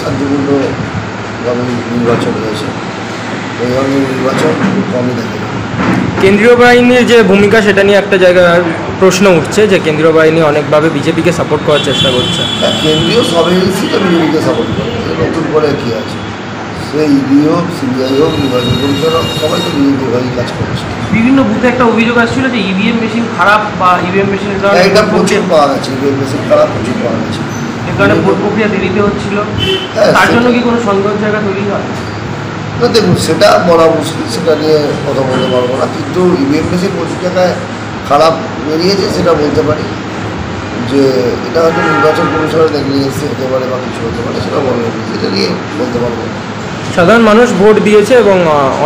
শান্তিপূর্ণভাবে নির্বাচন হয়েছে, ওই ধরনের নির্বাচন খুব কমই দেখা যায়। কেন্দ্রীয় বাহিনীর যে ভূমিকা সেটা নিয়ে একটা জায়গায় প্রশ্ন উঠছে যে কেন্দ্রীয় বাহিনী অনেকভাবে বিজেপিকে সাপোর্ট করার চেষ্টা করছে। কেন্দ্রীয় সব এজেন্সি তো বিজেপিকে সাপোর্ট করে, নতুন করে কী আছে, সে ইডি হোক, সিবিআই হোক, নির্বাচন কমিশন হোক, সবাই তো বিজেপির হয়েই কাজ করছে। বিভিন্ন বুথে একটা অভিযোগ আসছিল যে ইভিএম মেশিন খারাপ বা ইভিএম মেশিন এটা প্রচুর পাওয়া গেছে, ইভিএম মেশিন খারাপ প্রচুর পাওয়া গেছে, এর কারণে ভোট প্রক্রিয়া দেরিতে হচ্ছিল। তার জন্য কি কোনো সন্দেহের জায়গা তৈরি হয়? না দেখুন, সেটা বলা মুশকিল, সেটা নিয়ে কথা বলতে পারবো না, কিন্তু ইভিএম মেশিন প্রচুর জায়গায় খারাপ বেরিয়েছে সেটা বলতে পারি। যে এটা হয়তো নির্বাচন কমিশনের নেগলিজেন্সি হতে পারে বা কিছু হতে পারে, সেটা বলবো, সেটা নিয়ে বলতে পারবো না। সাধারণ মানুষ ভোট দিয়েছে এবং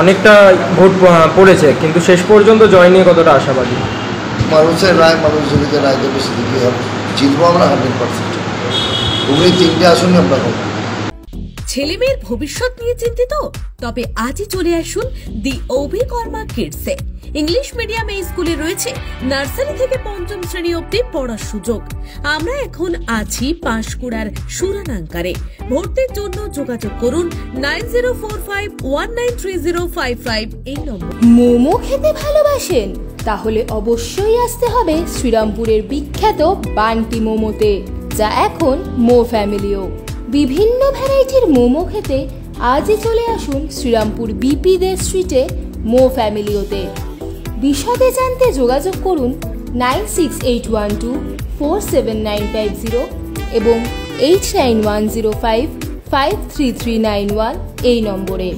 অনেকটা ভোট পড়েছে, কিন্তু শেষ পর্যন্ত জয় নিয়ে কতটা আশাবাদী? মানুষের রায়, মানুষ যেদিকে রায় দেবে সেদিকে হবে, জিতবো আমরা 100%। হুগলি 3টে আসনই আমরা পাবো। ছেলে মেয়ের ভবিষ্যৎ নিয়ে চিন্তিত? তবে আজই চলে আসুন দি অভিকর্মা কিডসে। ইংলিশ মিডিয়াম এই স্কুলে রয়েছে নার্সারি থেকে 5ম শ্রেণী অবধি পড়ার সুযোগ। আমরা এখন আছি পাঁশকুড়ার সুরানাঙ্কারে। ভর্তির জন্য যোগাযোগ করুন 9045193055 এই নম্বর। মোমো খেতে ভালোবাসেন? তাহলে অবশ্যই আসতে হবে শ্রীরামপুরের বিখ্যাত বান্টি মোমোতে, যা এখন মো ফ্যামিলিও। বিভিন্ন ভ্যারাইটির মোমো খেতে আজই চলে আসুন শ্রীরামপুর বিপি দে স্ট্রিটে মো ফ্যামিলিওতে। বিশদে জানতে যোগাযোগ করুন 9681247950 এবং 8910553391 এই নম্বরে।